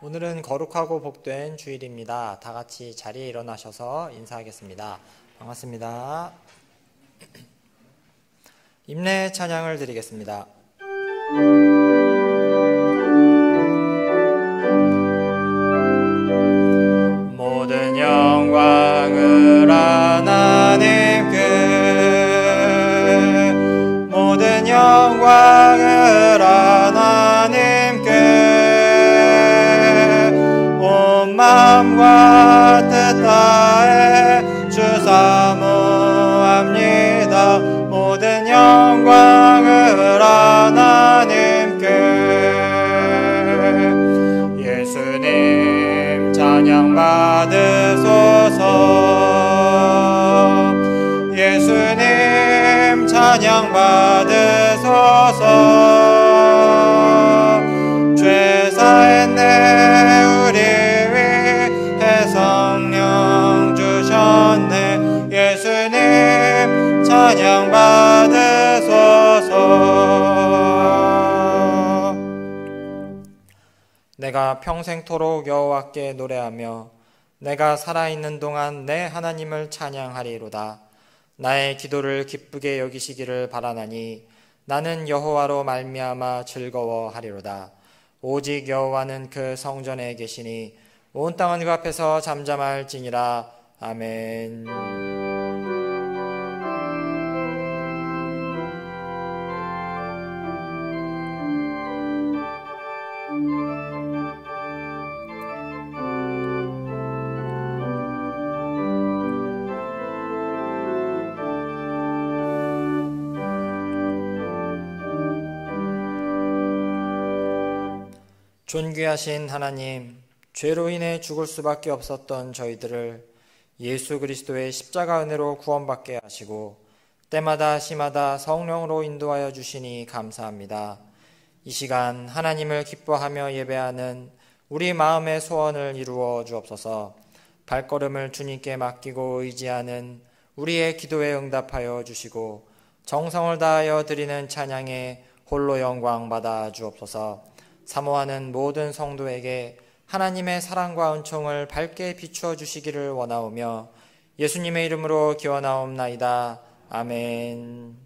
오늘은 거룩하고 복된 주일입니다. 다 같이 자리에 일어나셔서 인사하겠습니다. 반갑습니다. 임례 찬양을 드리겠습니다. 모든 영광을 하나님께, 모든 영광을 하나님께, 온 마음과 뜻 다해 주 사모합니다. 모든 영광을 하나님께. 예수님 찬양 받으소서. 예수님 찬양 받으소서. 죄 사했네 우리 위해 성령 주셨네. 예수님 찬양 받으소서. 내가 평생토록 여호와께 노래하며 내가 살아있는 동안 내 하나님을 찬양하리로다. 나의 기도를 기쁘게 여기시기를 바라나니 나는 여호와로 말미암아 즐거워하리로다. 오직 여호와는 그 성전에 계시니 온 땅은 그 앞에서 잠잠할지니라. 아멘. 존귀하신 하나님, 죄로 인해 죽을 수밖에 없었던 저희들을 예수 그리스도의 십자가 은혜로 구원받게 하시고 때마다 시마다 성령으로 인도하여 주시니 감사합니다. 이 시간 하나님을 기뻐하며 예배하는 우리 마음의 소원을 이루어 주옵소서. 발걸음을 주님께 맡기고 의지하는 우리의 기도에 응답하여 주시고 정성을 다하여 드리는 찬양에 홀로 영광 받아 주옵소서. 사모하는 모든 성도에게 하나님의 사랑과 은총을 밝게 비추어 주시기를 원하오며 예수님의 이름으로 기원하옵나이다. 아멘.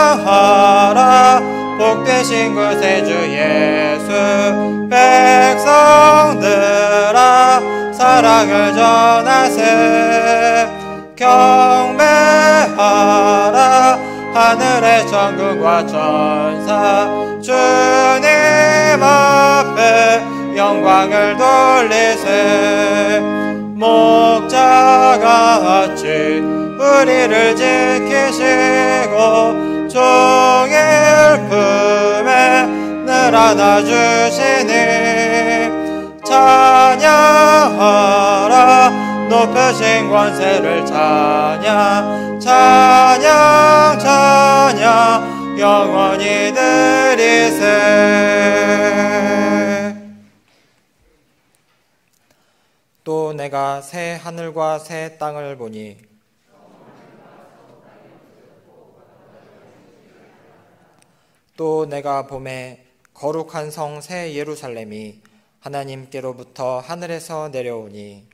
찬양하라 복되신 구세주 예수. 백성들아 사랑을 전하세. 경배하라 하늘의 천군과 천사. 주님 앞에 영광을 돌리세. 목자같이 우리를 지키시고 종일 품에 늘 안아주시니 찬양하라 높으신 권세를. 찬양 찬양 찬양 영원히 드리세. 또 내가 새 하늘과 새 땅을 보니 또 내가 봄에 거룩한 성 새 예루살렘이 하나님께로부터 하늘에서 내려오니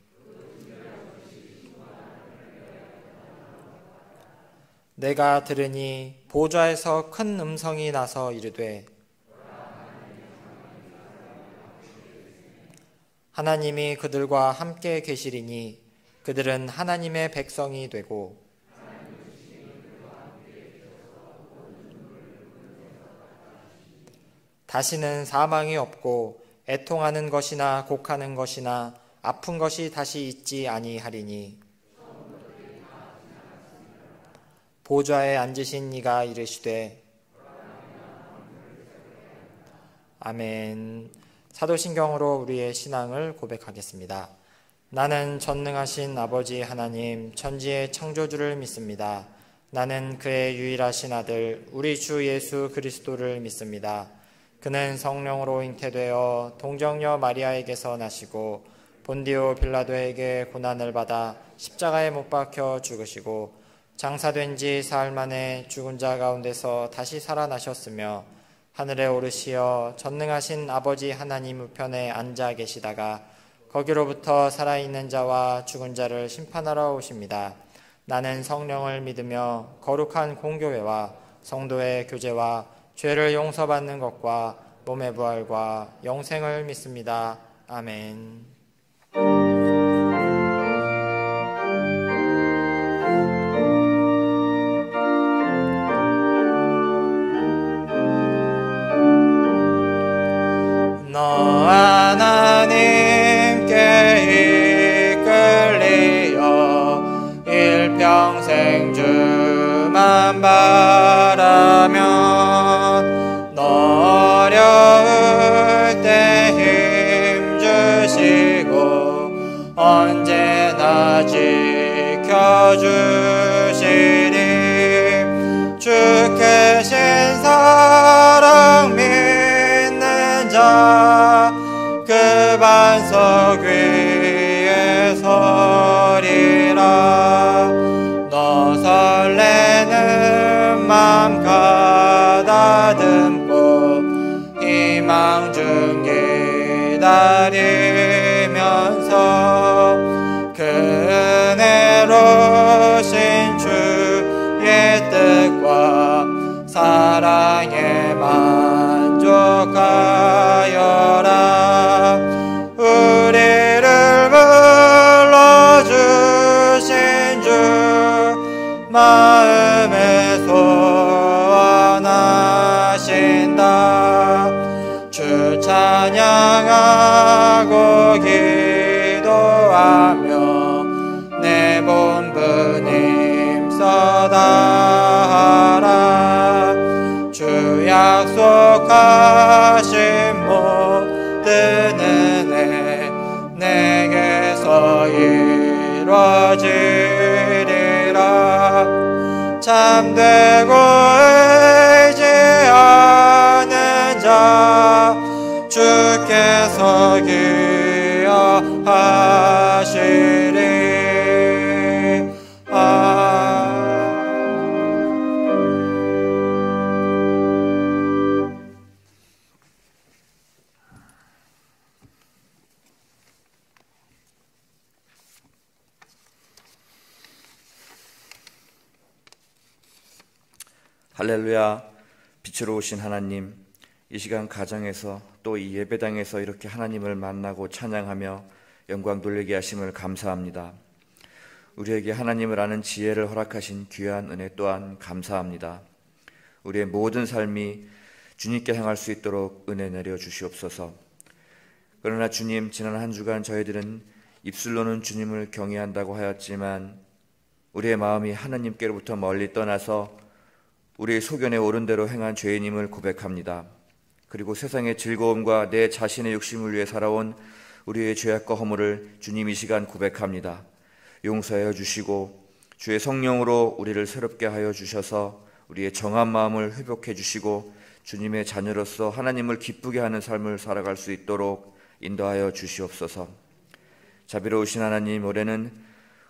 내가 들으니 보좌에서 큰 음성이 나서 이르되 하나님이 그들과 함께 계시리니 그들은 하나님의 백성이 되고 다시는 사망이 없고 애통하는 것이나 곡하는 것이나 아픈 것이 다시 있지 아니하리니 보좌에 앉으신 이가 이르시되 아멘. 사도신경으로 우리의 신앙을 고백하겠습니다. 나는 전능하신 아버지 하나님 천지의 창조주를 믿습니다. 나는 그의 유일하신 아들 우리 주 예수 그리스도를 믿습니다. 그는 성령으로 잉태되어 동정녀 마리아에게서 나시고 본디오 빌라도에게 고난을 받아 십자가에 못 박혀 죽으시고 장사된 지 사흘 만에 죽은 자 가운데서 다시 살아나셨으며 하늘에 오르시어 전능하신 아버지 하나님 우편에 앉아 계시다가 거기로부터 살아있는 자와 죽은 자를 심판하러 오십니다. 나는 성령을 믿으며 거룩한 공교회와 성도의 교제와 죄를 용서받는 것과 몸의 부활과 영생을 믿습니다. 아멘. 너 하나님께 이끌리어 일평생 주만 바라면 너 어려울 때 힘 주시고 언제나 지켜주시리. 주께신 사랑 믿는 자 그 반석 위에 서리라. 너 설레는 맘 가다듬고 희망 중 기다리면서 그 은혜로신 주의 뜻과 사랑에 만족하여라. 우리를 불러주신 주 마음에 소원하신다. 주 찬양하고 기도하며 내 본분 힘써다하라. 주 약속하신 모든 은혜 내게서 이루어지리라. 참되고 의지하는 자 주께서 기여하시리. 할렐루야. 빛으로 오신 하나님, 이 시간 가정에서 또 이 예배당에서 이렇게 하나님을 만나고 찬양하며 영광 돌리게 하심을 감사합니다. 우리에게 하나님을 아는 지혜를 허락하신 귀한 은혜 또한 감사합니다. 우리의 모든 삶이 주님께 향할 수 있도록 은혜 내려 주시옵소서. 그러나 주님, 지난 한 주간 저희들은 입술로는 주님을 경외한다고 하였지만 우리의 마음이 하나님께로부터 멀리 떠나서 우리의 소견에 옳은 대로 행한 죄인임을 고백합니다. 그리고 세상의 즐거움과 내 자신의 욕심을 위해 살아온 우리의 죄악과 허물을 주님 이 시간 고백합니다. 용서하여 주시고 주의 성령으로 우리를 새롭게 하여 주셔서 우리의 정한 마음을 회복해 주시고 주님의 자녀로서 하나님을 기쁘게 하는 삶을 살아갈 수 있도록 인도하여 주시옵소서. 자비로우신 하나님, 올해는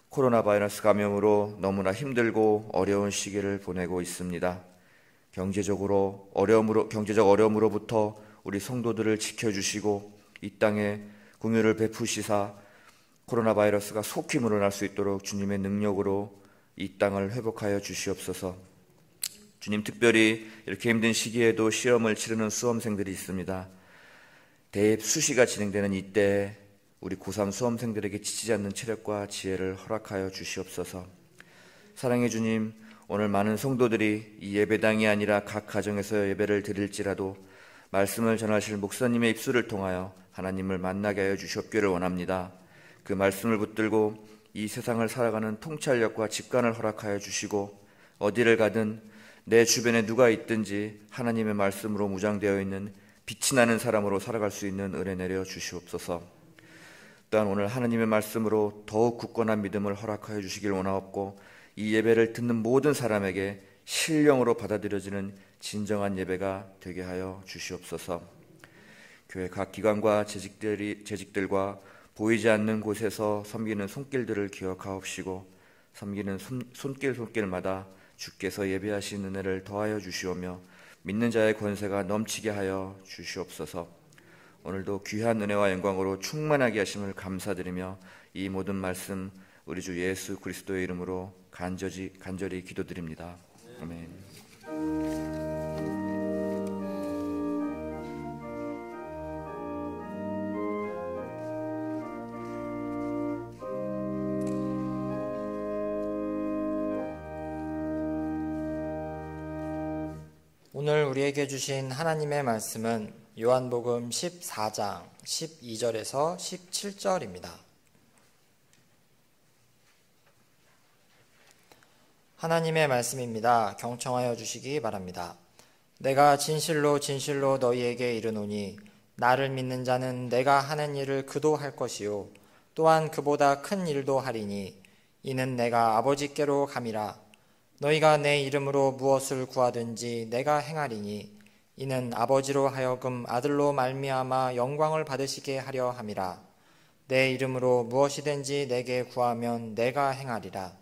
코로나 바이러스 감염으로 너무나 힘들고 어려운 시기를 보내고 있습니다. 경제적 어려움으로부터 우리 성도들을 지켜주시고 이 땅에 긍휼을 베푸시사 코로나 바이러스가 속히 물러날 수 있도록 주님의 능력으로 이 땅을 회복하여 주시옵소서. 주님, 특별히 이렇게 힘든 시기에도 시험을 치르는 수험생들이 있습니다. 대입 수시가 진행되는 이때 우리 고3 수험생들에게 지치지 않는 체력과 지혜를 허락하여 주시옵소서. 사랑의 주님, 오늘 많은 성도들이 이 예배당이 아니라 각 가정에서 예배를 드릴지라도 말씀을 전하실 목사님의 입술을 통하여 하나님을 만나게 하여 주시옵기를 원합니다. 그 말씀을 붙들고 이 세상을 살아가는 통찰력과 직관을 허락하여 주시고 어디를 가든 내 주변에 누가 있든지 하나님의 말씀으로 무장되어 있는 빛이 나는 사람으로 살아갈 수 있는 은혜 내려 주시옵소서. 또한 오늘 하나님의 말씀으로 더욱 굳건한 믿음을 허락하여 주시길 원하옵고 이 예배를 듣는 모든 사람에게 신령으로 받아들여지는 진정한 예배가 되게 하여 주시옵소서. 교회 각 기관과 재직들과 보이지 않는 곳에서 섬기는 손길들을 기억하옵시고 섬기는 손길마다 주께서 예배하신 은혜를 더하여 주시오며 믿는 자의 권세가 넘치게 하여 주시옵소서. 오늘도 귀한 은혜와 영광으로 충만하게 하심을 감사드리며 이 모든 말씀 우리 주 예수 그리스도의 이름으로 간절히 기도드립니다. 아멘. 오늘 우리에게 주신 하나님의 말씀은 요한복음 14장 12절에서 17절입니다. 하나님의 말씀입니다. 경청하여 주시기 바랍니다. 내가 진실로 진실로 너희에게 이르노니 나를 믿는 자는 내가 하는 일을 그도 할 것이요 또한 그보다 큰 일도 하리니 이는 내가 아버지께로 감이라. 너희가 내 이름으로 무엇을 구하든지 내가 행하리니 이는 아버지로 하여금 아들로 말미암아 영광을 받으시게 하려 함이라. 내 이름으로 무엇이든지 내게 구하면 내가 행하리라.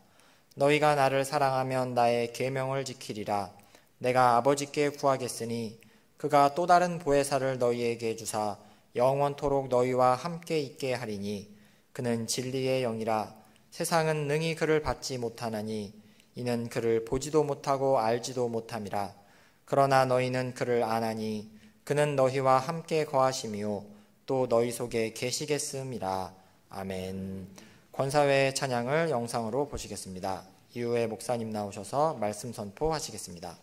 너희가 나를 사랑하면 나의 계명을 지키리라. 내가 아버지께 구하겠으니 그가 또 다른 보혜사를 너희에게 주사 영원토록 너희와 함께 있게 하리니 그는 진리의 영이라. 세상은 능히 그를 받지 못하나니 이는 그를 보지도 못하고 알지도 못함이라. 그러나 너희는 그를 아나니 그는 너희와 함께 거하심이요 또 너희 속에 계시겠음이라. 아멘. 권사회의 찬양을 영상으로 보시겠습니다. 이후에 목사님 나오셔서 말씀 선포하시겠습니다.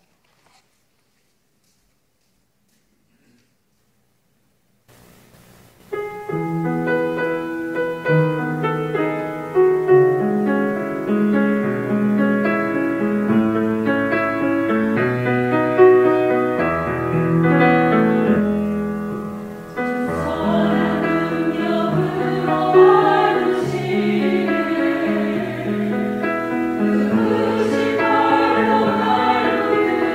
그것이 바로 나를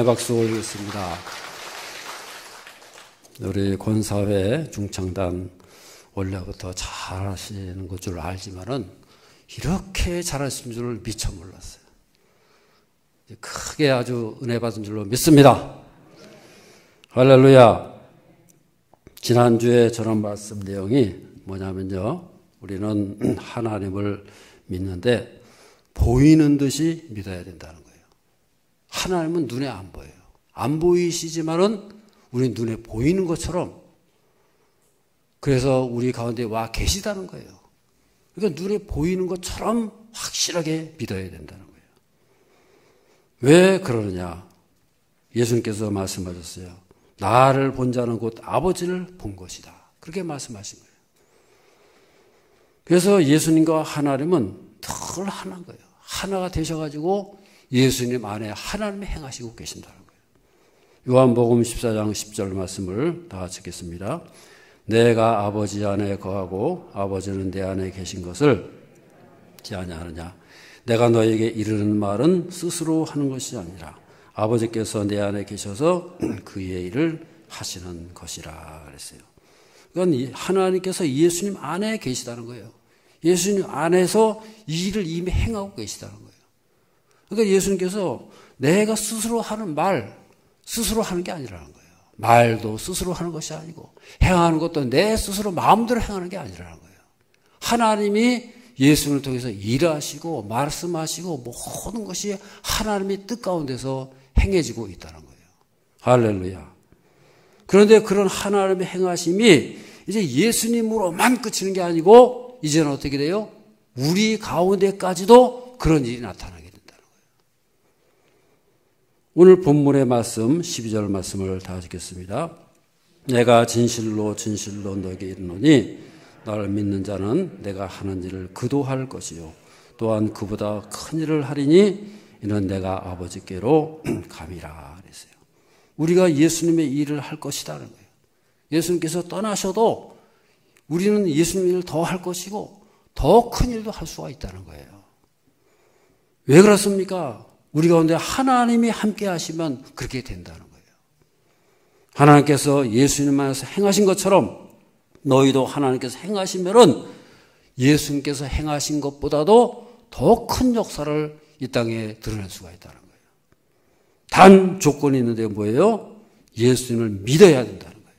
찬양의 박수 올리겠습니다. 우리 권사회 중창단 원래부터 잘하시는 것 줄 알지만은 이렇게 잘하신 줄 미처 몰랐어요. 크게 아주 은혜 받은 줄로 믿습니다. 할렐루야. 지난주에 전한 말씀 내용이 뭐냐면요, 우리는 하나님을 믿는데 보이는 듯이 믿어야 된다는 거예요. 하나님은 눈에 안 보여요. 안 보이시지만은 우리 눈에 보이는 것처럼, 그래서 우리 가운데 와 계시다는 거예요. 그러니까 눈에 보이는 것처럼 확실하게 믿어야 된다는 거예요. 왜 그러느냐? 예수님께서 말씀하셨어요. 나를 본 자는 곧 아버지를 본 것이다. 그렇게 말씀하신 거예요. 그래서 예수님과 하나님은 늘 하나인 거예요. 하나가 되셔가지고 예수님 안에 하나님이 행하시고 계신다는 거예요. 요한복음 14장 10절 말씀을 다 같이 읽겠습니다. 내가 아버지 안에 거하고 아버지는 내 안에 계신 것을 어찌 아냐하느냐. 내가 너에게 이르는 말은 스스로 하는 것이 아니라 아버지께서 내 안에 계셔서 그의 일을 하시는 것이라 그랬어요. 그러니까 하나님께서 예수님 안에 계시다는 거예요. 예수님 안에서 이 일을 이미 행하고 계시다는 거예요. 그러니까 예수님께서 내가 스스로 하는 말, 스스로 하는 게 아니라는 거예요. 말도 스스로 하는 것이 아니고 행하는 것도 내 스스로 마음대로 행하는 게 아니라는 거예요. 하나님이 예수님을 통해서 일하시고 말씀하시고 모든 것이 하나님의 뜻 가운데서 행해지고 있다는 거예요. 할렐루야. 그런데 그런 하나님의 행하심이 이제 예수님으로만 그치는 게 아니고 이제는 어떻게 돼요? 우리 가운데까지도 그런 일이 나타나게 된다는 거예요. 오늘 본문의 말씀 12절 말씀을 다 읽겠습니다. 내가 진실로 진실로 너에게 이르노니 나를 믿는 자는 내가 하는 일을 그도 할 것이요 또한 그보다 큰 일을 하리니 이는 내가 아버지께로 감이라 그랬어요. 우리가 예수님의 일을 할 것이라는 거예요. 예수님께서 떠나셔도 우리는 예수님 일을 더 할 것이고 더 큰 일도 할 수가 있다는 거예요. 왜 그렇습니까? 우리 가운데 하나님이 함께 하시면 그렇게 된다는 거예요. 하나님께서 예수님 안에서 행하신 것처럼 너희도 하나님께서 행하시면은 예수님께서 행하신 것보다도 더 큰 역사를 이 땅에 드러낼 수가 있다는 거예요. 단 조건이 있는데 뭐예요? 예수님을 믿어야 된다는 거예요.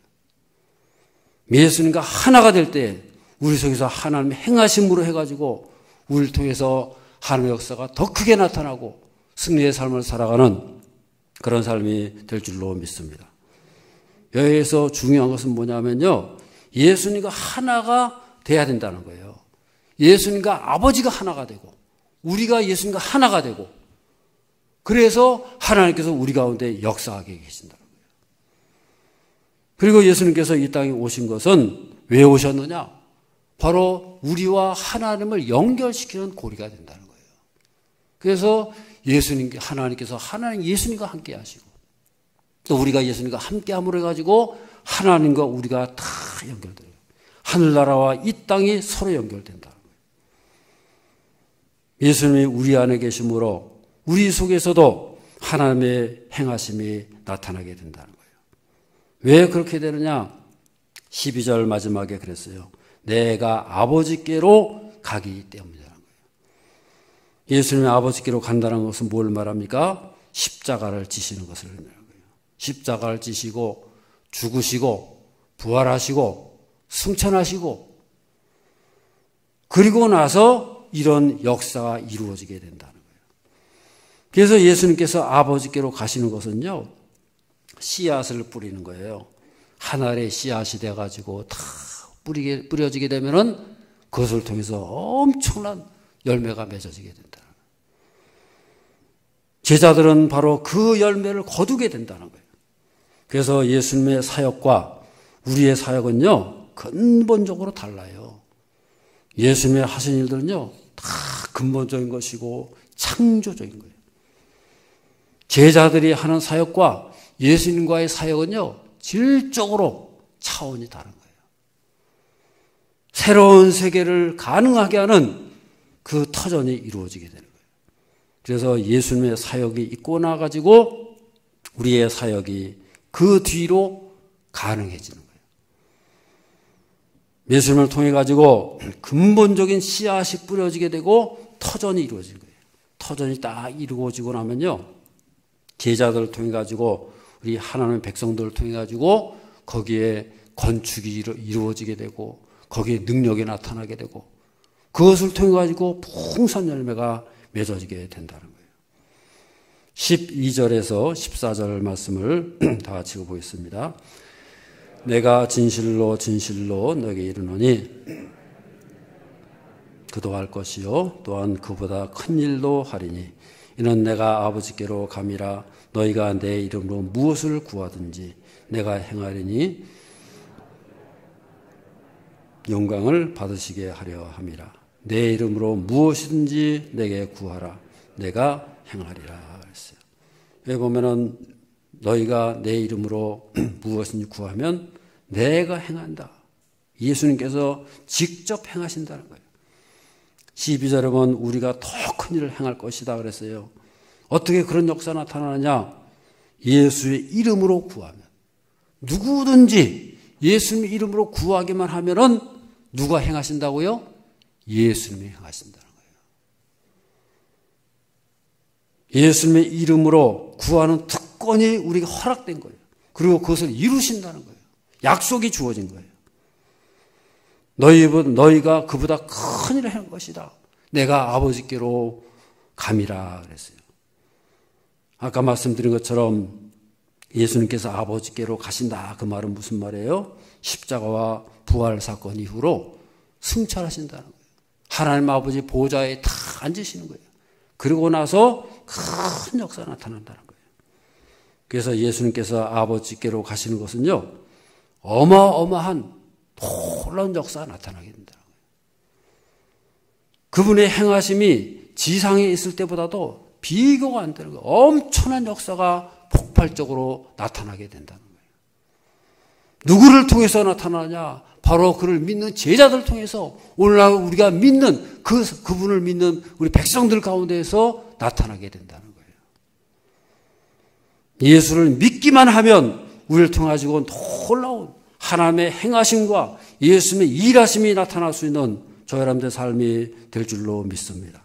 예수님과 하나가 될 때 우리 속에서 하나님의 행하심으로 해가지고 우리를 통해서 하나님의 역사가 더 크게 나타나고 승리의 삶을 살아가는 그런 삶이 될 줄로 믿습니다. 여기에서 중요한 것은 뭐냐면요, 예수님과 하나가 돼야 된다는 거예요. 예수님과 아버지가 하나가 되고 우리가 예수님과 하나가 되고 그래서 하나님께서 우리 가운데 역사하게 계신다는 거예요. 그리고 예수님께서 이 땅에 오신 것은 왜 오셨느냐? 바로 우리와 하나님을 연결시키는 고리가 된다는 거예요. 그래서 하나님께서 예수님과 함께 하시고 또 우리가 예수님과 함께 함으로 해가지고 하나님과 우리가 다 연결돼요. 하늘나라와 이 땅이 서로 연결된다는 거예요. 예수님이 우리 안에 계심으로 우리 속에서도 하나님의 행하심이 나타나게 된다는 거예요. 왜 그렇게 되느냐? 12절 마지막에 그랬어요. 내가 아버지께로 가기 때문이라는 거예요. 예수님이 아버지께로 간다는 것은 뭘 말합니까? 십자가를 지시는 것을 말하는 거예요. 십자가를 지시고 죽으시고 부활하시고 승천하시고 그리고 나서 이런 역사가 이루어지게 된다는 거예요. 그래서 예수님께서 아버지께로 가시는 것은요, 씨앗을 뿌리는 거예요. 하늘의 씨앗이 돼가지고 다 뿌려지게 되면은 그것을 통해서 엄청난 열매가 맺어지게 된다는 거예요. 제자들은 바로 그 열매를 거두게 된다는 거예요. 그래서 예수님의 사역과 우리의 사역은요, 근본적으로 달라요. 예수님이 하신 일들은요, 다 근본적인 것이고 창조적인 거예요. 제자들이 하는 사역과 예수님과의 사역은요, 질적으로 차원이 다른 거예요. 새로운 세계를 가능하게 하는 그 터전이 이루어지게 되는 거예요. 그래서 예수님의 사역이 있고 나가지고 우리의 사역이 그 뒤로 가능해지는 거예요. 예수님을 통해 가지고 근본적인 씨앗이 뿌려지게 되고 터전이 이루어지는 거예요. 터전이 딱 이루어지고 나면요, 제자들을 통해 가지고 우리 하나님의 백성들을 통해 가지고 거기에 건축이 이루어지게 되고 거기에 능력이 나타나게 되고 그것을 통해 가지고 풍성한 열매가 맺어지게 된다는 거예요. 12절에서 14절 말씀을 다 같이 읽어보겠습니다. 내가 진실로 진실로 너에게 이르노니 그도 할 것이요 또한 그보다 큰 일도 하리니 이는 내가 아버지께로 감이라. 너희가 내 이름으로 무엇을 구하든지 내가 행하리니 영광을 받으시게 하려 함이라. 내 이름으로 무엇이든지 내게 구하라. 내가 행하리라 그랬어요. 여기 보면은 너희가 내 이름으로 무엇이든지 구하면 내가 행한다. 예수님께서 직접 행하신다는 거예요. 12절에 보면 우리가 더 큰 일을 행할 것이다 그랬어요. 어떻게 그런 역사가 나타나느냐? 예수의 이름으로 구하면, 누구든지 예수님의 이름으로 구하기만 하면은 누가 행하신다고요? 예수님이 행하신다는 거예요. 예수님의 이름으로 구하는 특권이 우리가 허락된 거예요. 그리고 그것을 이루신다는 거예요. 약속이 주어진 거예요. 너희가 그보다 큰 일을 할 것이다. 내가 아버지께로 감이라 그랬어요. 아까 말씀드린 것처럼 예수님께서 아버지께로 가신다. 그 말은 무슨 말이에요? 십자가와 부활 사건 이후로 승천하신다는 거예요. 하나님 아버지 보좌에 다 앉으시는 거예요. 그러고 나서 큰 역사가 나타난다는 거예요. 그래서 예수님께서 아버지께로 가시는 것은요, 어마어마한 놀라운 역사가 나타나게 된다는 거예요. 그분의 행하심이 지상에 있을 때보다도 비교가 안 되는 거예요. 엄청난 역사가 폭발적으로 나타나게 된다는 거예요. 누구를 통해서 나타나냐? 바로 그를 믿는 제자들을 통해서 오늘날 우리가 믿는 그분을 믿는 우리 백성들 가운데에서 나타나게 된다는 거예요. 예수를 믿기만 하면 우리를 통해 가지고 놀라운 하나님의 행하심과 예수님의 일하심이 나타날 수 있는 저 여러분들의 삶이 될 줄로 믿습니다.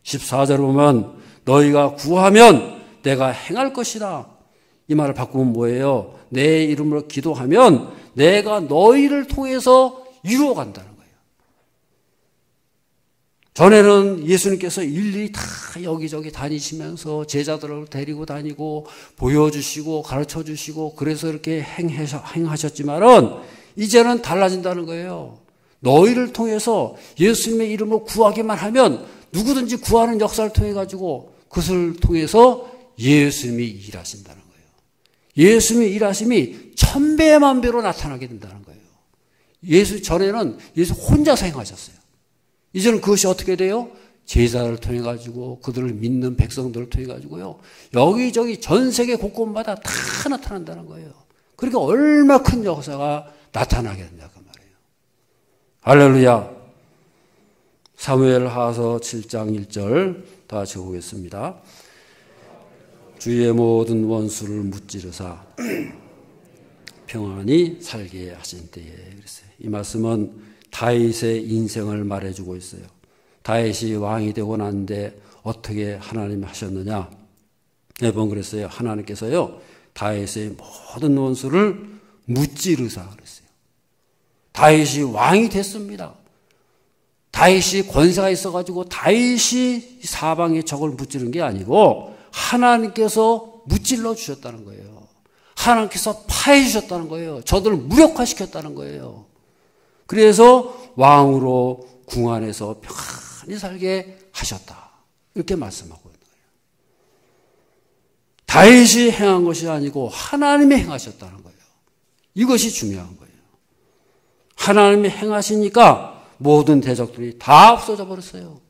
14절을 보면 너희가 구하면 내가 행할 것이다. 이 말을 바꾸면 뭐예요? 내 이름으로 기도하면 내가 너희를 통해서 이루어간다는 거예요. 전에는 예수님께서 일일이 다 여기저기 다니시면서 제자들을 데리고 다니고 보여주시고 가르쳐주시고 그래서 이렇게 행하셨지만은 이제는 달라진다는 거예요. 너희를 통해서 예수님의 이름으로 구하기만 하면 누구든지 구하는 역사를 통해 가지고 그것을 통해서 예수님이 일하신다는 거예요. 예수님의 일하심이 천배만배로 나타나게 된다는 거예요. 전에는 예수 혼자서 행하셨어요. 이제는 그것이 어떻게 돼요? 제자를 통해 가지고 그들을 믿는 백성들을 통해 가지고요. 여기저기 전 세계 곳곳마다 다 나타난다는 거예요. 그러니까 얼마 큰 역사가 나타나게 된다 그 말이에요. 할렐루야. 사무엘하서 7장 1절 다 적어보겠습니다. 주의 모든 원수를 무찌르사 평안히 살게 하신 때에 그랬어요. 이 말씀은 다윗의 인생을 말해주고 있어요. 다윗이 왕이 되고 났는데 어떻게 하나님이 하셨느냐? 매번 그랬어요. 하나님께서요 다윗의 모든 원수를 무찌르사 그랬어요. 다윗이 왕이 됐습니다. 다윗이 권세가 있어가지고 다윗이 사방의 적을 무찌른 게 아니고 하나님께서 무찔러 주셨다는 거예요. 하나님께서 파해 주셨다는 거예요. 저들을 무력화시켰다는 거예요. 그래서 왕으로 궁 안에서 평안히 살게 하셨다. 이렇게 말씀하고 있는 거예요. 다윗이 행한 것이 아니고 하나님이 행하셨다는 거예요. 이것이 중요한 거예요. 하나님이 행하시니까 모든 대적들이 다 없어져 버렸어요.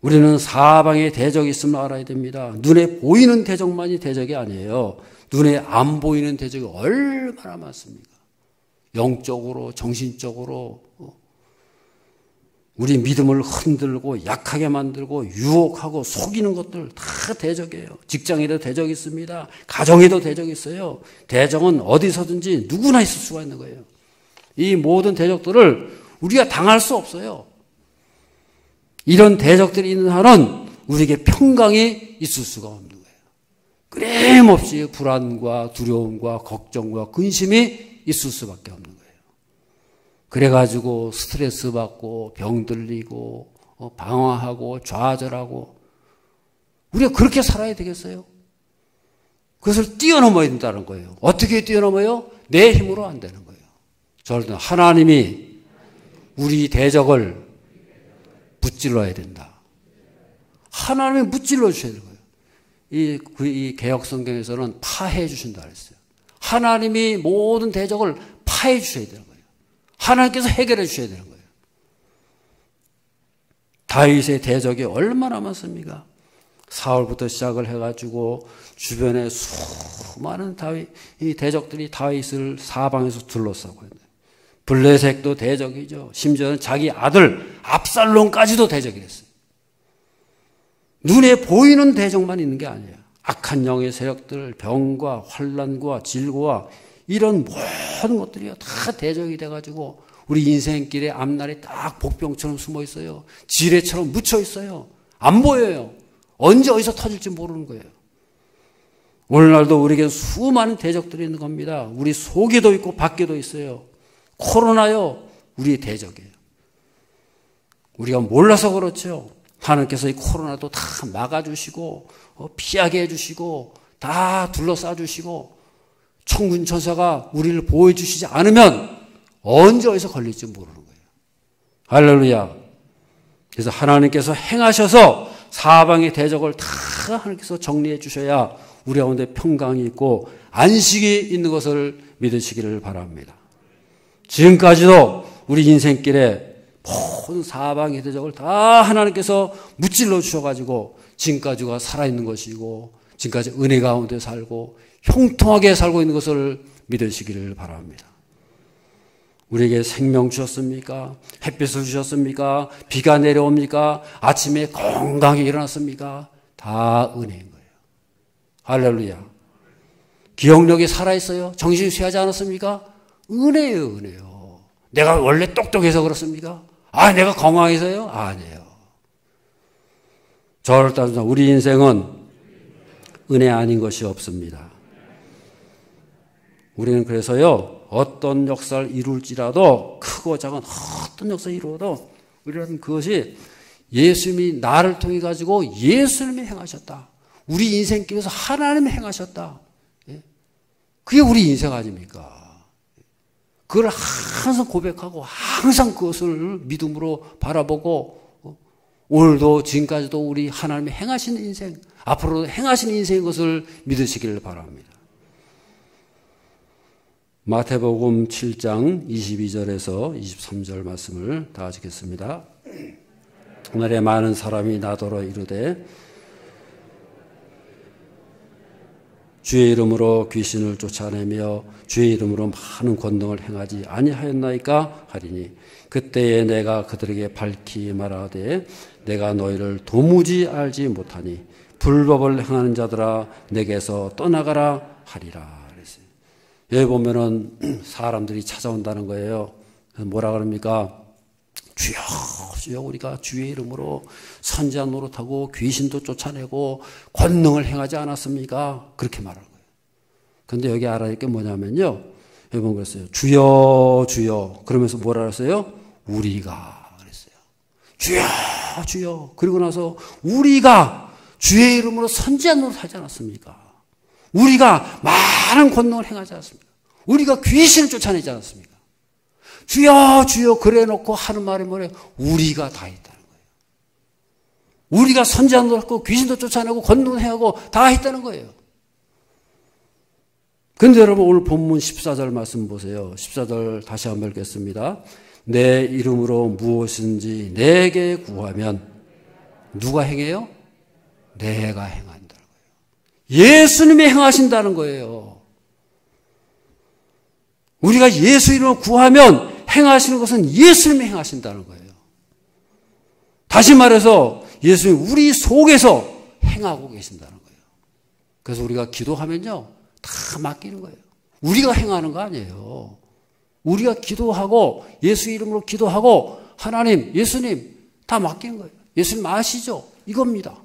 우리는 사방에 대적이 있음을 알아야 됩니다. 눈에 보이는 대적만이 대적이 아니에요. 눈에 안 보이는 대적이 얼마나 많습니까? 영적으로, 정신적으로, 우리 믿음을 흔들고 약하게 만들고 유혹하고 속이는 것들 다 대적이에요. 직장에도 대적이 있습니다. 가정에도 대적이 있어요. 대적은 어디서든지 누구나 있을 수가 있는 거예요. 이 모든 대적들을 우리가 당할 수 없어요. 이런 대적들이 있는 한은 우리에게 평강이 있을 수가 없는 거예요. 끊임없이 불안과 두려움과 걱정과 근심이 있을 수밖에 없는 거예요. 그래가지고 스트레스 받고 병들리고 방황하고 좌절하고 우리가 그렇게 살아야 되겠어요? 그것을 뛰어넘어야 된다는 거예요. 어떻게 뛰어넘어요? 내 힘으로 안 되는 거예요. 저는 하나님이 우리 대적을 무찔러야 된다. 하나님이 무찔러 주셔야 되는 거예요. 이 개역 성경에서는 파해 주신다 그랬어요. 하나님이 모든 대적을 파해 주셔야 되는 거예요. 하나님께서 해결해 주셔야 되는 거예요. 다윗의 대적이 얼마나 많습니까? 사울부터 시작을 해가지고 주변에 수많은 이 대적들이 다윗을 사방에서 둘러싸고 있는데 블레셋도 대적이죠. 심지어는 자기 아들 압살롬까지도 대적이 됐어요. 눈에 보이는 대적만 있는 게 아니에요. 악한 영의 세력들, 병과 환난과 질고와 이런 모든 것들이 다 대적이 돼가지고 우리 인생길에 앞날에 딱 복병처럼 숨어 있어요. 지뢰처럼 묻혀 있어요. 안 보여요. 언제 어디서 터질지 모르는 거예요. 오늘날도 우리에게 수많은 대적들이 있는 겁니다. 우리 속에도 있고 밖에도 있어요. 코로나요, 우리의 대적이에요. 우리가 몰라서 그렇죠. 하나님께서 이 코로나도 다 막아주시고 피하게 해주시고 다 둘러싸 주시고 천군 천사가 우리를 보호해 주시지 않으면 언제 어디서 걸릴지 모르는 거예요. 할렐루야. 그래서 하나님께서 행하셔서 사방의 대적을 다 하나님께서 정리해 주셔야 우리 가운데 평강이 있고 안식이 있는 것을 믿으시기를 바랍니다. 지금까지도 우리 인생길에 모든 사방의 대적을 다 하나님께서 무찔러 주셔가지고 지금까지가 살아있는 것이고 지금까지 은혜 가운데 살고 형통하게 살고 있는 것을 믿으시기를 바랍니다. 우리에게 생명 주셨습니까? 햇빛을 주셨습니까? 비가 내려옵니까? 아침에 건강히 일어났습니까? 다 은혜인 거예요. 할렐루야. 기억력이 살아있어요? 정신이 쇠하지 않았습니까? 은혜예요, 은혜요. 내가 원래 똑똑해서 그렇습니까? 아, 내가 건강해서요? 아니에요. 저를 따라서 우리 인생은 은혜 아닌 것이 없습니다. 우리는 그래서요, 어떤 역사를 이룰지라도 크고 작은 어떤 역사를 이루어도 우리는 그것이 예수님이 나를 통해 가지고 예수님이 행하셨다. 우리 인생길에서 하나님이 행하셨다. 그게 우리 인생 아닙니까? 그걸 항상 고백하고 항상 그것을 믿음으로 바라보고 오늘도 지금까지도 우리 하나님이 행하신 인생, 앞으로 행하신 인생인 것을 믿으시기를 바랍니다. 마태복음 7장 22절에서 23절 말씀을 다 읽겠습니다. 그날에 많은 사람이 나더러 이르되 주의 이름으로 귀신을 쫓아내며 주의 이름으로 많은 권능을 행하지 아니하였나이까 하리니 그때에 내가 그들에게 밝히 말하되 내가 너희를 도무지 알지 못하니 불법을 행하는 자들아 내게서 떠나가라 하리라. 그랬어요. 여기 보면은 사람들이 찾아온다는 거예요. 뭐라 그럽니까? 주여 주여 우리가 주의 이름으로 선지자 노릇하고 귀신도 쫓아내고 권능을 행하지 않았습니까? 그렇게 말하는 거예요. 그런데 여기 알아야 할 게 뭐냐면요. 여기 보면 그랬어요. 주여 주여 그러면서 뭐라 그랬어요? 우리가 그랬어요. 주여 주여 그리고 나서 우리가 주의 이름으로 선지자 노릇하지 않았습니까? 우리가 많은 권능을 행하지 않았습니까? 우리가 귀신을 쫓아내지 않았습니까? 주여 주여 그래 놓고 하는 말이 뭐래요? 우리가 다 했다는 거예요. 우리가 선지자도 했고 귀신도 쫓아내고 권능도 행하고 다 했다는 거예요. 그런데 여러분 오늘 본문 14절 말씀 보세요. 14절 다시 한번 읽겠습니다. 내 이름으로 무엇인지 내게 구하면 누가 행해요? 내가 행한다는 거예요. 예수님이 행하신다는 거예요. 우리가 예수 이름으로 구하면 행하시는 것은 예수님이 행하신다는 거예요. 다시 말해서 예수님이 우리 속에서 행하고 계신다는 거예요. 그래서 우리가 기도하면요, 다 맡기는 거예요. 우리가 행하는 거 아니에요. 우리가 기도하고 예수 이름으로 기도하고 하나님, 예수님 다 맡기는 거예요. 예수님 아시죠? 이겁니다.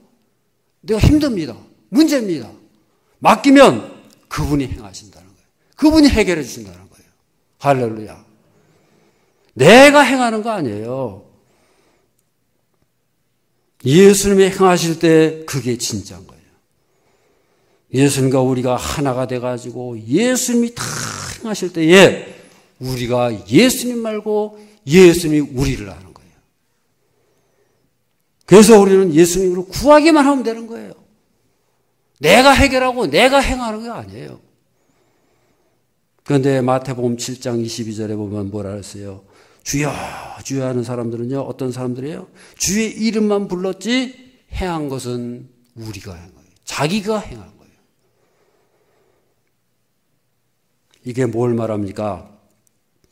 내가 힘듭니다. 문제입니다. 맡기면 그분이 행하신다는 거예요. 그분이 해결해 주신다는 거예요. 할렐루야. 내가 행하는 거 아니에요. 예수님이 행하실 때 그게 진짜인 거예요. 예수님과 우리가 하나가 돼가지고 예수님이 다 행하실 때에 우리가 예수님 말고 예수님이 우리를 아는 거예요. 그래서 우리는 예수님으로 구하기만 하면 되는 거예요. 내가 해결하고 내가 행하는 게 아니에요. 그런데 마태복음 7장 22절에 보면 뭐라 그랬어요? 주여 주여 하는 사람들은요, 어떤 사람들이에요? 주의 이름만 불렀지 행한 것은 우리가 한 거예요. 자기가 행한 거예요. 이게 뭘 말합니까?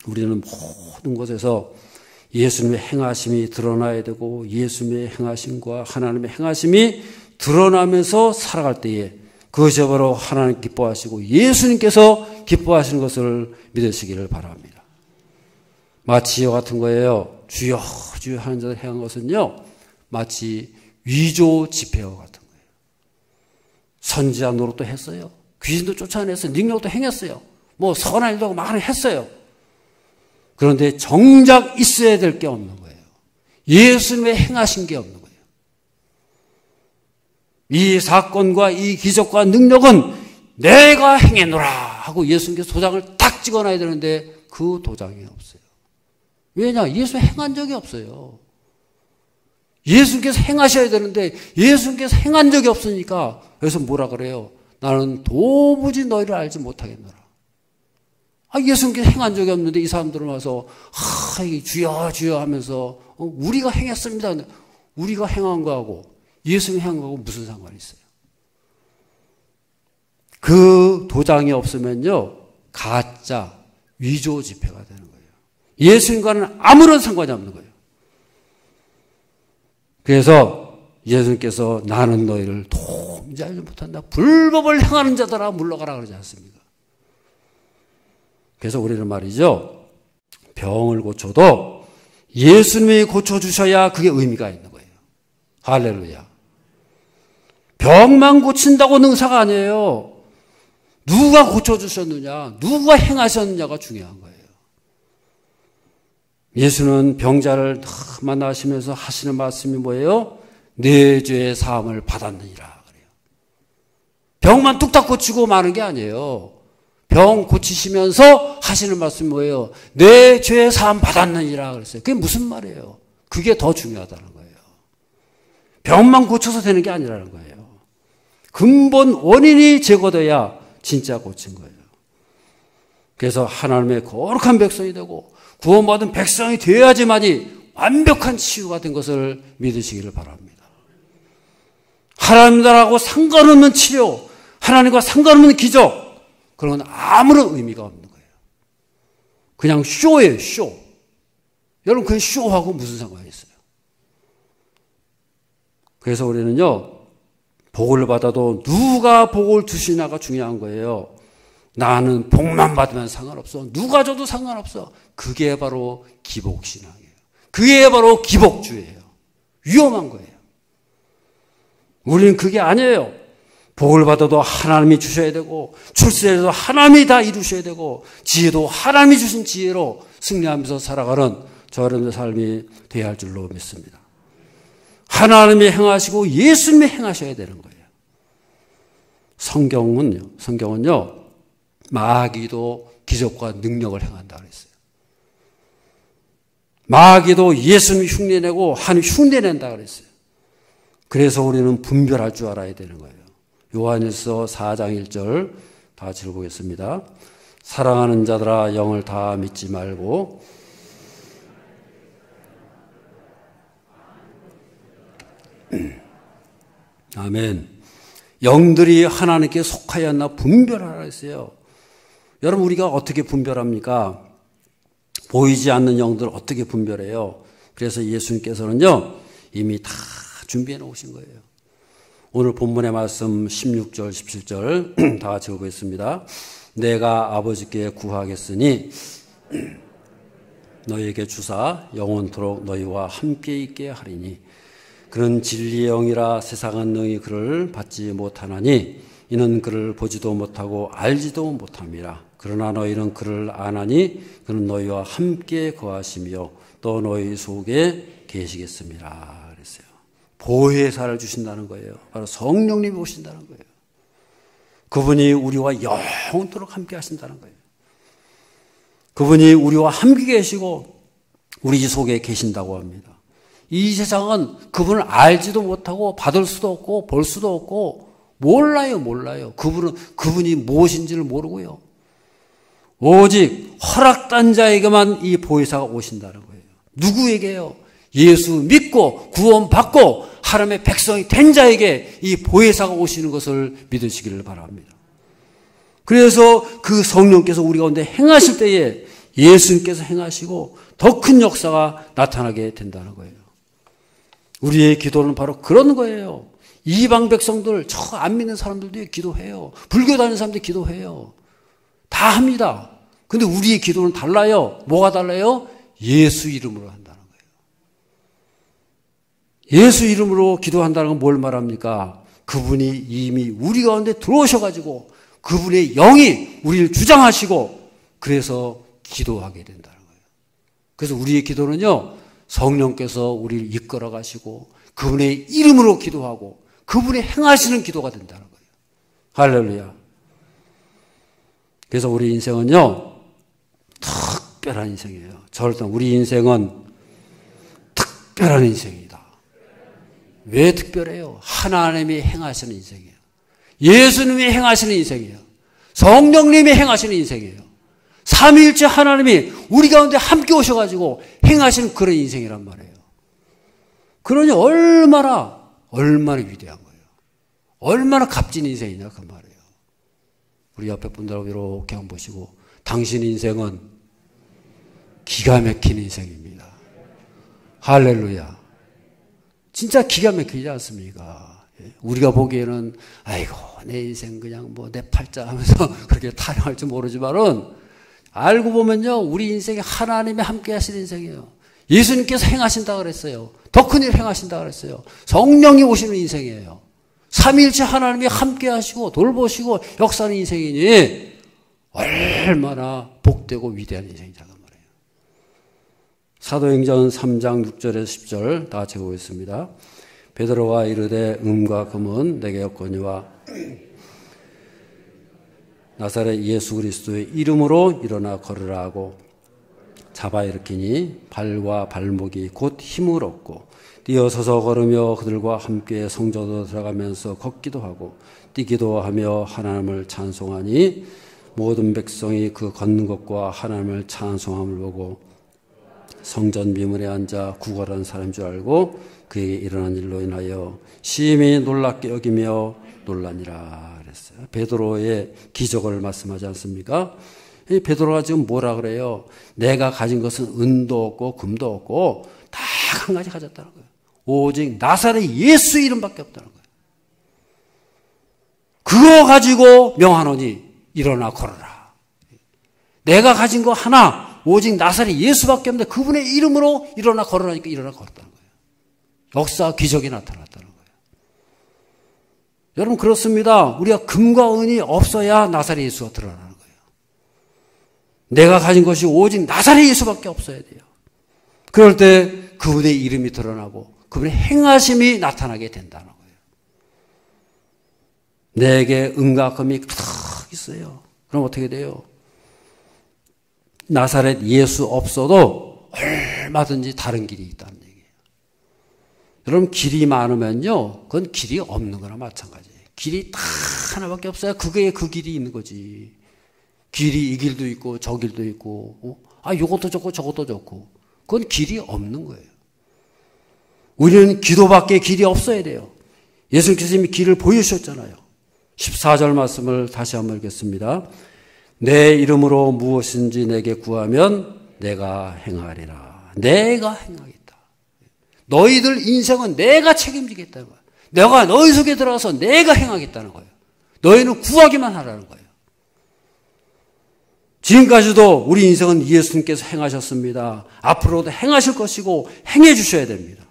우리는 모든 곳에서 예수님의 행하심이 드러나야 되고 예수님의 행하심과 하나님의 행하심이 드러나면서 살아갈 때에 그것이 바로 하나님 기뻐하시고 예수님께서 기뻐하시는 것을 믿으시기를 바랍니다. 마치 이와 같은 거예요. 주여 주여 하는 자들 행한 것은요, 마치 위조 지폐와 같은 거예요. 선지자 노릇도 했어요. 귀신도 쫓아냈어요. 능력도 행했어요. 뭐 선한 일도 하고 많이 했어요. 그런데 정작 있어야 될 게 없는 거예요. 예수님의 행하신 게 없는 거예요. 이 사건과 이 기적과 능력은 내가 행해노라 하고 예수님께서 도장을 딱 찍어놔야 되는데 그 도장이 없어요. 왜냐? 예수 행한 적이 없어요. 예수님께서 행하셔야 되는데 예수님께서 행한 적이 없으니까 그래서 뭐라 그래요? 나는 도무지 너희를 알지 못하겠노라. 예수님께서 행한 적이 없는데 이 사람들은 와서 주여 주여 하면서 우리가 행했습니다. 우리가 행한 거하고 예수님이 행한 거하고 무슨 상관이 있어요? 그 도장이 없으면요, 가짜 위조 지폐가 되는 거예요. 예수님과는 아무런 상관이 없는 거예요. 그래서 예수님께서 나는 너희를 도무지 알지 못한다. 불법을 행하는 자들아 물러가라 그러지 않습니까? 그래서 우리는 말이죠, 병을 고쳐도 예수님이 고쳐주셔야 그게 의미가 있는 거예요. 할렐루야. 병만 고친다고 능사가 아니에요. 누가 고쳐주셨느냐, 누가 행하셨느냐가 중요한 거예요. 예수는 병자를 만나시면서 하시는 말씀이 뭐예요? 내 죄의 사함을 받았느니라 그래요. 병만 뚝딱 고치고 마는 게 아니에요. 병 고치시면서 하시는 말씀이 뭐예요? 내 죄의 사함 받았느니라 그랬어요. 그게 무슨 말이에요? 그게 더 중요하다는 거예요. 병만 고쳐서 되는 게 아니라는 거예요. 근본 원인이 제거돼야 진짜 고친 거예요. 그래서 하나님의 거룩한 백성이 되고 구원받은 백성이 되어야지만이 완벽한 치유가 된 것을 믿으시기를 바랍니다. 하나님과하고 상관없는 치료, 하나님과 상관없는 기적, 그런 건 아무런 의미가 없는 거예요. 그냥 쇼예요, 쇼. 여러분, 그 쇼하고 무슨 상관이 있어요? 그래서 우리는요, 복을 받아도 누가 복을 주시냐가 중요한 거예요. 나는 복만 받으면 상관없어. 누가 줘도 상관없어. 그게 바로 기복신앙이에요. 그게 바로 기복주의예요. 위험한 거예요. 우리는 그게 아니에요. 복을 받아도 하나님이 주셔야 되고, 출세해도 하나님이 다 이루셔야 되고, 지혜도 하나님이 주신 지혜로 승리하면서 살아가는 저런 삶이 되어야 할 줄로 믿습니다. 하나님이 행하시고 예수님이 행하셔야 되는 거예요. 성경은요, 마귀도 기적과 능력을 행한다 그랬어요. 마귀도 예수님이 흉내내고 하나님 흉내낸다 그랬어요. 그래서 우리는 분별할 줄 알아야 되는 거예요. 요한일서 4장 1절 다 같이 읽어보겠습니다. 사랑하는 자들아 영을 다 믿지 말고 아멘. 영들이 하나님께 속하였나 분별하라 했어요. 여러분, 우리가 어떻게 분별합니까? 보이지 않는 영들을 어떻게 분별해요? 그래서 예수님께서는요, 이미 다 준비해 놓으신 거예요. 오늘 본문의 말씀 16절, 17절 다 같이 읽겠습니다. 내가 아버지께 구하겠으니 너희에게 주사 영원토록 너희와 함께 있게 하리니 그는 진리의 영이라 세상은 능히 그를 받지 못하나니 이는 그를 보지도 못하고 알지도 못함이라. 그러나 너희는 그를 아나니 그는 너희와 함께 거하시며 또 너희 속에 계시겠습니다. 그랬어요. 보혜사를 주신다는 거예요. 바로 성령님이 오신다는 거예요. 그분이 우리와 영원토록 함께 하신다는 거예요. 그분이 우리와 함께 계시고 우리 속에 계신다고 합니다. 이 세상은 그분을 알지도 못하고 받을 수도 없고 볼 수도 없고 몰라요. 그분이 무엇인지를 모르고요. 오직 허락된 자에게만 이 보혜사가 오신다는 거예요. 누구에게요? 예수 믿고 구원받고 하나님의 백성이 된 자에게 이 보혜사가 오시는 것을 믿으시기를 바랍니다. 그래서 그 성령께서 우리 가운데 행하실 때에 예수님께서 행하시고 더 큰 역사가 나타나게 된다는 거예요. 우리의 기도는 바로 그런 거예요. 이방 백성들, 저 안 믿는 사람들도 기도해요. 불교 다니는 사람들 기도해요. 다 합니다. 근데 우리의 기도는 달라요. 뭐가 달라요? 예수 이름으로 한다는 거예요. 예수 이름으로 기도한다는 건 뭘 말합니까? 그분이 이미 우리 가운데 들어오셔가지고 그분의 영이 우리를 주장하시고 그래서 기도하게 된다는 거예요. 그래서 우리의 기도는요, 성령께서 우리를 이끌어 가시고 그분의 이름으로 기도하고 그분이 행하시는 기도가 된다는 거예요. 할렐루야. 그래서 우리 인생은요, 특별한 인생이에요. 절대 우리 인생은 특별한 인생이다. 왜 특별해요? 하나님이 행하시는 인생이에요. 예수님이 행하시는 인생이에요. 성령님이 행하시는 인생이에요. 삼위일체 하나님이 우리 가운데 함께 오셔가지고 행하시는 그런 인생이란 말이에요. 그러니 얼마나 위대한 거예요. 얼마나 값진 인생이냐 그 말이에요. 우리 옆에 분들하고 이렇게 한번 보시고 당신 인생은 기가 막힌 인생입니다. 할렐루야. 진짜 기가 막히지 않습니까? 우리가 보기에는 아이고 내 인생 그냥 뭐 내 팔자 하면서 그렇게 타령할 줄 모르지만은 알고 보면요 우리 인생이 하나님이 함께 하신 인생이에요. 예수님께서 행하신다 그랬어요. 더 큰 일 행하신다 그랬어요. 성령이 오시는 인생이에요. 삼위일체 하나님이 함께 하시고 돌보시고 역사하는 인생이니 얼마나 복되고 위대한 인생이냐 그 말이에요. 사도행전 3장 6절에서 10절 다 같이 보겠습니다. 베드로가 이르되 음과 금은 내게 없거니와 나사렛 예수 그리스도의 이름으로 일어나 걸으라 하고 잡아 일으키니 발과 발목이 곧 힘을 얻고 뛰어서서 걸으며 그들과 함께 성전으로 들어가면서 걷기도 하고 뛰기도 하며 하나님을 찬송하니 모든 백성이 그 걷는 것과 하나님을 찬송함을 보고 성전 미문에 앉아 구걸하는 사람인 줄 알고 그에게 일어난 일로 인하여 심히 놀랍게 여기며 놀라니라 그랬어요. 베드로의 기적을 말씀하지 않습니까? 이 베드로가 지금 뭐라 그래요? 내가 가진 것은 은도 없고 금도 없고 다 한 가지 가졌다는 거예요. 오직 나사렛 예수 이름밖에 없다는 거예요. 그거 가지고 명하노니 일어나 걸어라. 내가 가진 거 하나 오직 나사렛 예수밖에 없는데 그분의 이름으로 일어나 걸어라니까 일어나 걸었다는 거예요. 역사 기적이 나타났다는 거예요. 여러분 그렇습니다. 우리가 금과 은이 없어야 나사렛 예수가 드러나는 거예요. 내가 가진 것이 오직 나사렛 예수밖에 없어야 돼요. 그럴 때 그분의 이름이 드러나고 그분의 행하심이 나타나게 된다는 거예요. 내게 은과 금이 탁 있어요. 그럼 어떻게 돼요? 나사렛 예수 없어도 얼마든지 다른 길이 있다는 얘기예요. 여러분 길이 많으면요 그건 길이 없는 거나 마찬가지예요. 길이 딱 하나밖에 없어야 그게 그 길이 있는 거지. 길이 이 길도 있고 저 길도 있고 이것도 좋고 저것도 좋고 그건 길이 없는 거예요. 우리는 기도밖에 길이 없어야 돼요. 예수님께서 이미 길을 보여주셨잖아요. 14절 말씀을 다시 한번 읽겠습니다. 내 이름으로 무엇인지 내게 구하면 내가 행하리라. 내가 행하겠다. 너희들 인생은 내가 책임지겠다는 거예요. 내가 너희 속에 들어가서 내가 행하겠다는 거예요. 너희는 구하기만 하라는 거예요. 지금까지도 우리 인생은 예수님께서 행하셨습니다. 앞으로도 행하실 것이고 행해 주셔야 됩니다.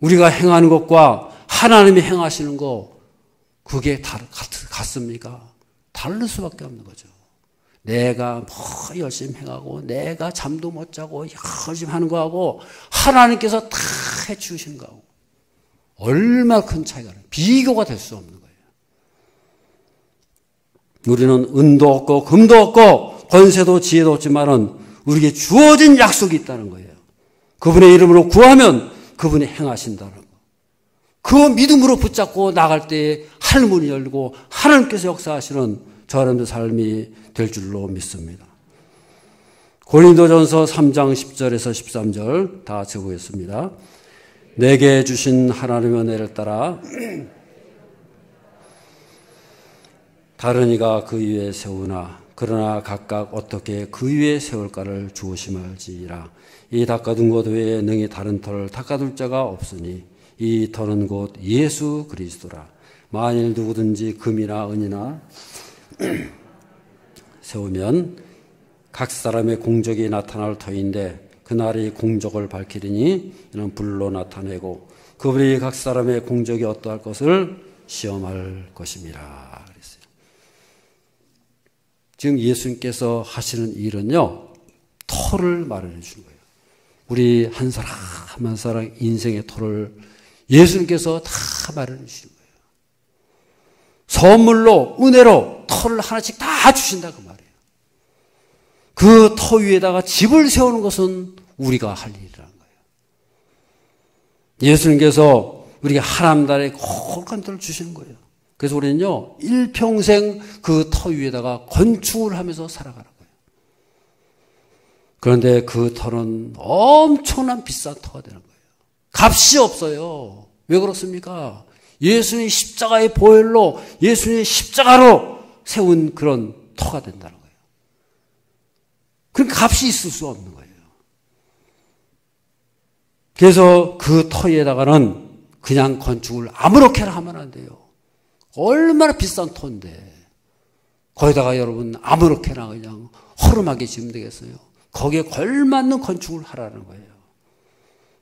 우리가 행하는 것과 하나님이 행하시는 거 그게 같습니까? 다를 수밖에 없는 거죠. 내가 뭐 열심히 행하고 내가 잠도 못 자고 열심히 하는 거하고 하나님께서 다 해주시는 거하고 얼마나 큰 차이가 나요. 비교가 될 수 없는 거예요. 우리는 은도 없고 금도 없고 권세도 지혜도 없지만은 우리에게 주어진 약속이 있다는 거예요. 그분의 이름으로 구하면 그분이 행하신다는 거. 그 믿음으로 붙잡고 나갈 때 하늘문이 열리고 하나님께서 역사하시는 저 사람들 삶이 될 줄로 믿습니다. 고린도전서 3장 10절에서 13절 다 같이 보겠습니다. 내게 주신 하나님의 은혜를 따라 다른 이가 그 위에 세우나 그러나 각각 어떻게 그 위에 세울까를 주오심할지라. 이 닦아둔 것 외에 능히 다른 터를 닦아둘 자가 없으니 이 터는 곧 예수 그리스도라. 만일 누구든지 금이나 은이나 세우면 각 사람의 공적이 나타날 터인데 그날이 공적을 밝히리니 이는 불로 나타내고 그분이 각 사람의 공적이 어떠할 것을 시험할 것임이라 그랬어요. 지금 예수님께서 하시는 일은요, 터를 마련해 주는 거예요. 우리 한 사람 한 사람 인생의 터를 예수님께서 다 마련해 주시는 거예요. 선물로 은혜로 터를 하나씩 다 주신다 그 말이에요. 그 터 위에다가 집을 세우는 것은 우리가 할 일이라는 거예요. 예수님께서 우리에게 하나님 나라의 거룩한 터를 주시는 거예요. 그래서 우리는요, 일평생 그 터 위에다가 건축을 하면서 살아가는 거예요. 그런데 그 터는 엄청난 비싼 터가 되는 거예요. 값이 없어요. 왜 그렇습니까? 예수님이 십자가의 보혈로 예수님이 십자가로 세운 그런 터가 된다는 거예요. 그러니까 값이 있을 수 없는 거예요. 그래서 그 터에다가는 그냥 건축을 아무렇게나 하면 안 돼요. 얼마나 비싼 터인데 거기다가 여러분 아무렇게나 그냥 허름하게 지으면 되겠어요? 거기에 걸맞는 건축을 하라는 거예요.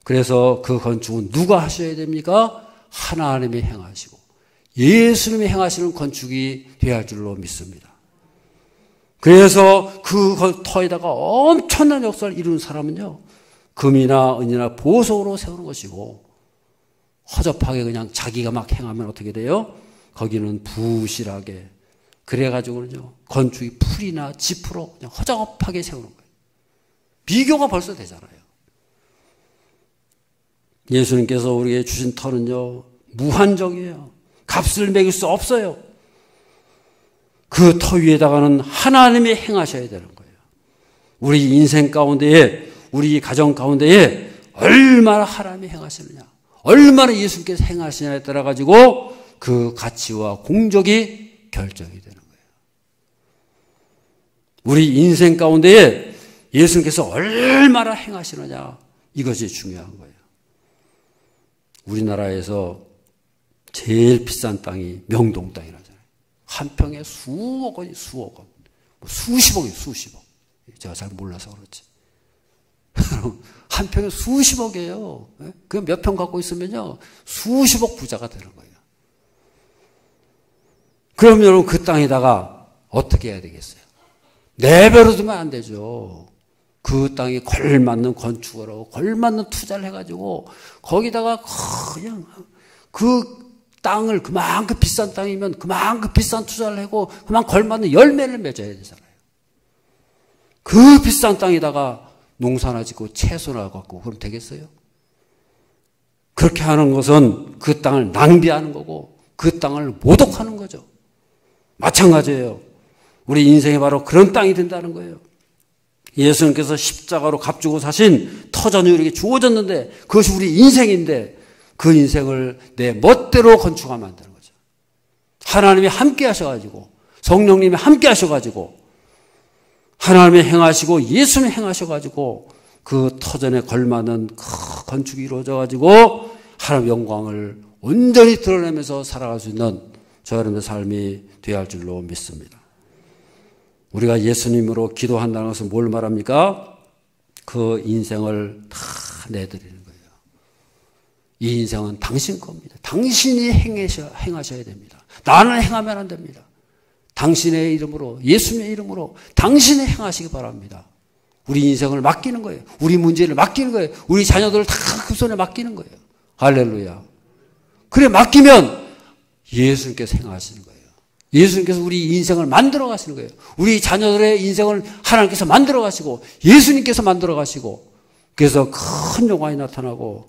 그래서 그 건축은 누가 하셔야 됩니까? 하나님이 행하시고 예수님이 행하시는 건축이 되어야 할 줄로 믿습니다. 그래서 그 터에다가 엄청난 역사를 이루는 사람은요, 금이나 은이나 보석으로 세우는 것이고 허접하게 그냥 자기가 막 행하면 어떻게 돼요? 거기는 부실하게 그래가지고는요, 건축이 풀이나 지프로 그냥 허접하게 세우는 거예요. 비교가 벌써 되잖아요. 예수님께서 우리에게 주신 터는요, 무한정이에요. 값을 매길 수 없어요. 그 터 위에다가는 하나님이 행하셔야 되는 거예요. 우리 인생 가운데에, 우리 가정 가운데에 얼마나 하나님이 행하시느냐, 얼마나 예수님께서 행하시냐에 따라 가지고 그 가치와 공적이 결정이 되는 거예요. 우리 인생 가운데에 예수님께서 얼마나 행하시느냐, 이것이 중요한 거예요. 우리나라에서 제일 비싼 땅이 명동 땅이라잖아요. 한 평에 수억 원이 수억 원. 수십억이에요, 수십억. 제가 잘 몰라서 그렇지. 한 평에 수십억이에요. 그 몇 평 갖고 있으면요, 수십억 부자가 되는 거예요. 그럼 여러분 그 땅에다가 어떻게 해야 되겠어요? 내버려 두면 안 되죠. 그 땅에 걸맞는 건축을 하고 걸맞는 투자를 해가지고 거기다가 그냥 그 땅을 그만큼 비싼 땅이면 그만큼 비싼 투자를 하고 그만 걸맞는 열매를 맺어야 되잖아요. 그 비싼 땅에다가 농사나 짓고 채소나 갖고 그럼 되겠어요? 그렇게 하는 것은 그 땅을 낭비하는 거고 그 땅을 모독하는 거죠. 마찬가지예요. 우리 인생이 바로 그런 땅이 된다는 거예요. 예수님께서 십자가로 값주고 사신 터전이 우리에게 주어졌는데 그것이 우리 인생인데 그 인생을 내 멋대로 건축하면 안 되는 거죠. 하나님이 함께 하셔가지고 성령님이 함께 하셔가지고 하나님이 행하시고 예수님이 행하셔가지고 그 터전에 걸맞는 큰 건축이 이루어져가지고 하나님 영광을 온전히 드러내면서 살아갈 수 있는 저 여러분의 삶이 되어야 할 줄로 믿습니다. 우리가 예수님으로 기도한다는 것은 뭘 말합니까? 그 인생을 다 내드리는 거예요. 이 인생은 당신 겁니다. 당신이 행하셔야 됩니다. 나는 행하면 안 됩니다. 당신의 이름으로, 예수님의 이름으로 당신이 행하시기 바랍니다. 우리 인생을 맡기는 거예요. 우리 문제를 맡기는 거예요. 우리 자녀들을 다 그 손에 맡기는 거예요. 할렐루야. 그래 맡기면 예수님께서 행하시는 거예요. 예수님께서 우리 인생을 만들어 가시는 거예요. 우리 자녀들의 인생을 하나님께서 만들어 가시고 예수님께서 만들어 가시고 그래서 큰 영광이 나타나고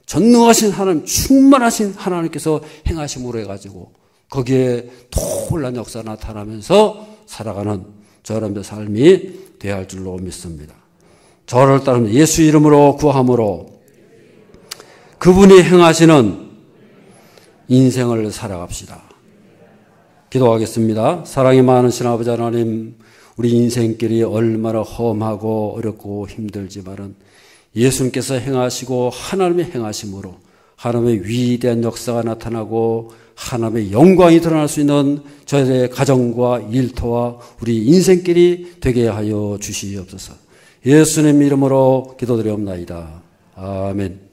전능하신 하나님, 충만하신 하나님께서 행하심으로 해가지고 거기에 놀라운 역사가 나타나면서 살아가는 저 여러분의 삶이 되어야 할 줄로 믿습니다. 저를 따르면 예수 이름으로 구함으로 그분이 행하시는 인생을 살아갑시다. 기도하겠습니다. 사랑이 많으신 아버지 하나님, 우리 인생길이 얼마나 험하고 어렵고 힘들지만은 예수님께서 행하시고 하나님의 행하심으로 하나님의 위대한 역사가 나타나고 하나님의 영광이 드러날 수 있는 저희의 가정과 일터와 우리 인생길이 되게 하여 주시옵소서. 예수님 이름으로 기도드리옵나이다. 아멘.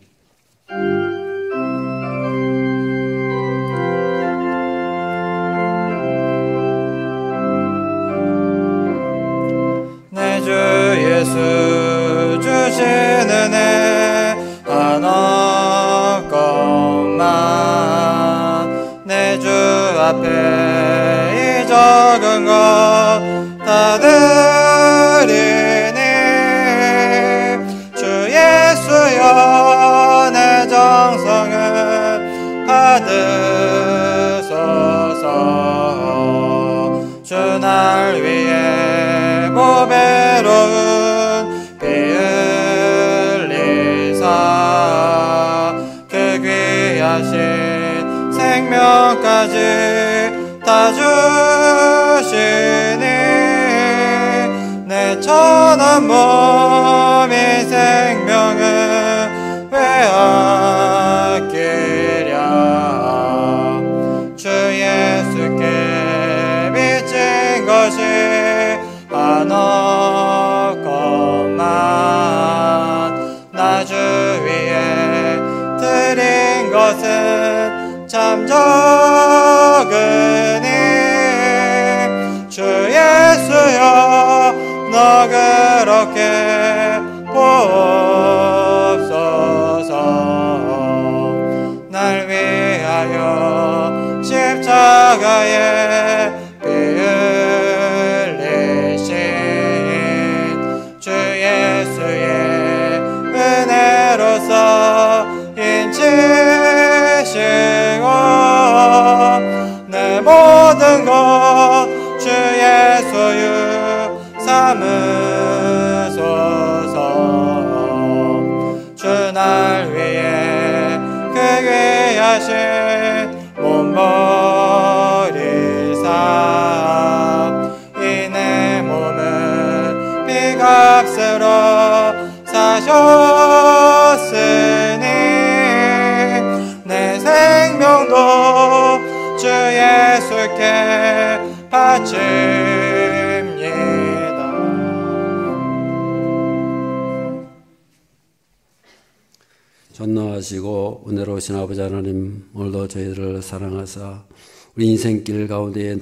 내 주 예수 주신 은혜 하나 것만 내 주 앞에 이 적은 것 다 드리니 주 예수여 내 정성을 받으소서. 주 날 위해 보배로운 피 흘리사 그 귀하신 생명까지 다 주시니 내 천한 몸이 생명을 빼앗기랴. 주 예수께 비친 것이 하나 것만 나 주 위에 드린 것은 참 적으니 주 예수여 너 그렇게 보옵소서. 날 위하여 십자가에 피 흘리신 주 예수의 은혜로서 인치시고 내 모든 것 주 예수여 삼으소서. 주 날 위해 그 귀하신 몸버리사 이 내 몸은 피값으로 사셨으니 내 생명도 주 예수께 바칩니다. 전능하시고 은혜로우신 아버지 하나님, 오늘도 저희들을 사랑하사 우리 인생길 가운데에 늘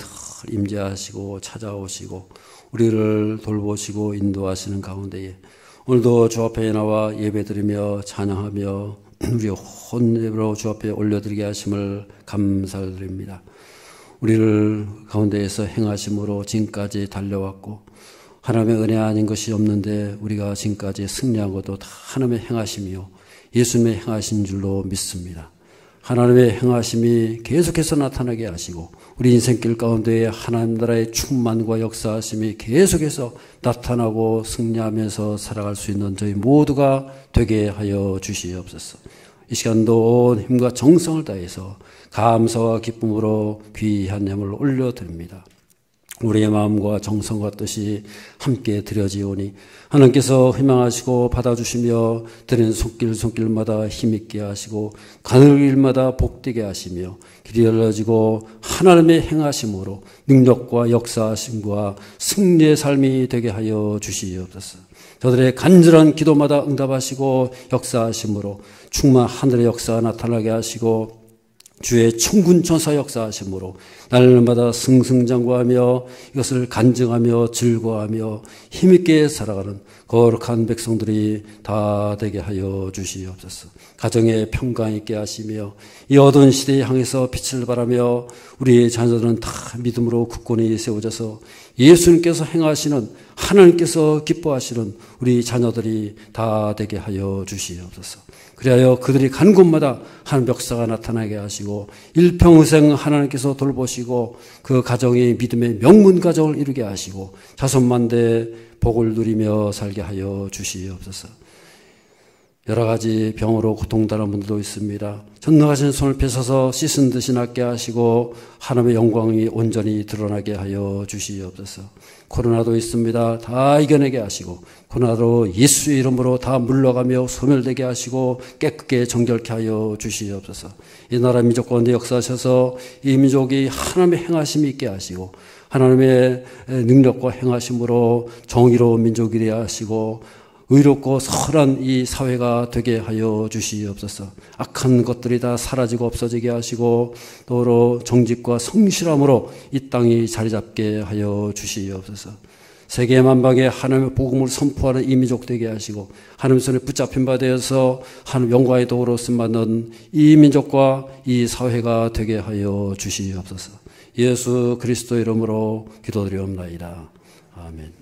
임재하시고 찾아오시고 우리를 돌보시고 인도하시는 가운데에 오늘도 주 앞에 나와 예배드리며 찬양하며 우리 혼례로 주 앞에 올려드리게 하심을 감사드립니다. 우리를 가운데에서 행하심으로 지금까지 달려왔고 하나님의 은혜 아닌 것이 없는데 우리가 지금까지 승리한 것도 다 하나님의 행하심이요 예수님의 행하신 줄로 믿습니다. 하나님의 행하심이 계속해서 나타나게 하시고 우리 인생길 가운데에 하나님 나라의 충만과 역사하심이 계속해서 나타나고 승리하면서 살아갈 수 있는 저희 모두가 되게 하여 주시옵소서. 이 시간도 온 힘과 정성을 다해서 감사와 기쁨으로 귀한 예물을 올려드립니다. 우리의 마음과 정성과 뜻이 함께 드려지오니 하나님께서 희망하시고 받아주시며 드리는 손길마다 힘있게 하시고 가는 길마다 복되게 하시며 길이 열려지고 하나님의 행하심으로 능력과 역사하심과 승리의 삶이 되게 하여 주시옵소서. 저들의 간절한 기도마다 응답하시고 역사하심으로 충만 하늘의 역사가 나타나게 하시고 주의 천군 천사 역사하심으로 날마다 승승장구하며 이것을 간증하며 즐거워하며 힘있게 살아가는 거룩한 백성들이 다 되게 하여 주시옵소서. 가정에 평강 있게 하시며 이 어두운 시대에 향해서 빛을 발하며 우리 자녀들은 다 믿음으로 굳건히 세워져서 예수님께서 행하시는 하나님께서 기뻐하시는 우리 자녀들이 다 되게 하여 주시옵소서. 그리하여 그들이 간 곳마다 하나님 역사가 나타나게 하시고 일평생 하나님께서 돌보시고 그 가정이 믿음의 명문 가정을 이루게 하시고 자손만대 복을 누리며 살게 하여 주시옵소서. 여러 가지 병으로 고통당하는 분들도 있습니다. 전능하신 손을 펴서서 씻은 듯이 낫게 하시고 하나님의 영광이 온전히 드러나게 하여 주시옵소서. 코로나도 있습니다. 다 이겨내게 하시고 코로나로 예수의 이름으로 다 물러가며 소멸되게 하시고 깨끗게 정결케 하여 주시옵소서. 이 나라 민족 가운데 역사하셔서 이 민족이 하나님의 행하심이 있게 하시고 하나님의 능력과 행하심으로 정의로운 민족이게 하시고 의롭고 선한 이 사회가 되게 하여 주시옵소서. 악한 것들이 다 사라지고 없어지게 하시고 또로 정직과 성실함으로 이 땅이 자리 잡게 하여 주시옵소서. 세계 만방에 하나님의 복음을 선포하는 이 민족 되게 하시고 하나님 손에 붙잡힌 바 되어서 하나님 영광의 도구로 쓰임받는 이 민족과 이 사회가 되게 하여 주시옵소서. 예수 그리스도 이름으로 기도드리옵나이다. 아멘.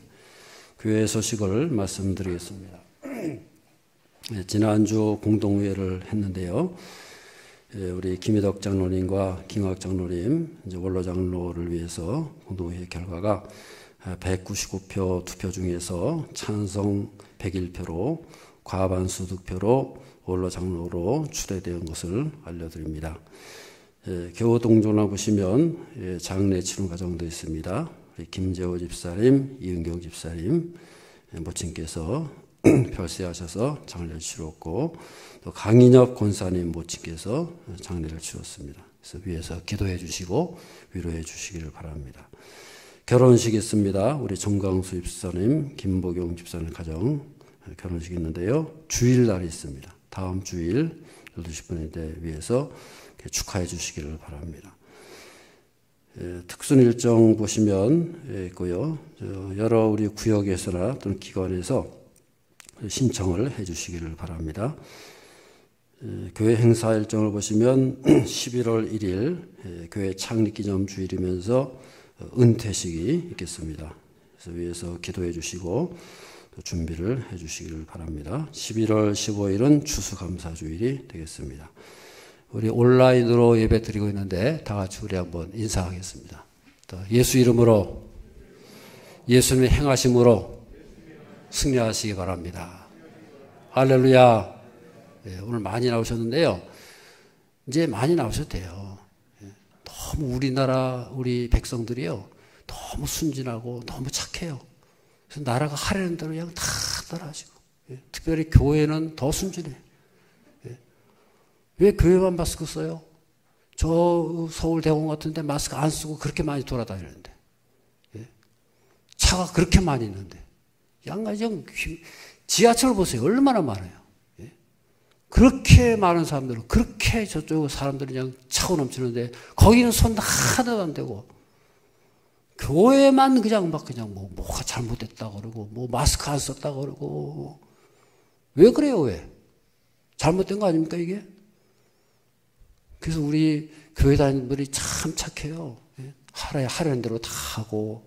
교회 소식을 말씀드리겠습니다. 지난주 공동회를 했는데요. 우리 김희덕 장로님과 김학 장로님, 이제 원로 장로를 위해서 공동회 결과가 199표 투표 중에서 찬성 101표로 과반수 득표로 원로 장로로 추대된 것을 알려드립니다. 교우 동정나 보시면 장례 치료 과정도 있습니다. 김재호 집사님, 이은경 집사님 모친께서 별세하셔서 장례를 치렀고 또 강인엽 권사님 모친께서 장례를 치렀습니다. 그래서 위에서 기도해 주시고 위로해 주시기를 바랍니다. 결혼식 있습니다. 우리 정강수 집사님, 김보경 집사님 가정 결혼식이 있는데요. 주일날이 있습니다. 다음 주일 12시 분인데 위에서 축하해 주시기를 바랍니다. 특순 일정 보시면 있고요. 여러 우리 구역에서나 또는 기관에서 신청을 해 주시기를 바랍니다. 교회 행사 일정을 보시면 11월 1일 교회 창립기념 주일이면서 은퇴식이 있겠습니다. 그래서 위에서 기도해 주시고 또 준비를 해 주시기를 바랍니다. 11월 15일은 추수감사주일이 되겠습니다. 우리 온라인으로 예배 드리고 있는데 다 같이 우리 한번 인사하겠습니다. 또 예수 이름으로 예수님의 행하심으로 승리하시기 바랍니다. 할렐루야. 오늘 많이 나오셨는데요. 이제 많이 나오셔도 돼요. 너무 우리나라 우리 백성들이요. 너무 순진하고 너무 착해요. 그래서 나라가 하려는 대로 그냥 다 따라하시고 특별히 교회는 더 순진해요. 왜 교회만 마스크 써요? 저 서울대공원 같은데 마스크 안 쓰고 그렇게 많이 돌아다니는데 차가 그렇게 많이 있는데 양가정 지하철 보세요. 얼마나 많아요. 그렇게 많은 사람들은 그렇게 저쪽 사람들이 그냥 차고 넘치는데 거기는 손 하나도 안 대고 교회만 그냥 막 그냥 뭐가 잘못됐다 그러고 뭐 마스크 안 썼다 그러고 왜 그래요? 왜? 잘못된 거 아닙니까 이게? 그래서 우리 교회 다니는 분들이 참 착해요. 하려는 대로 다 하고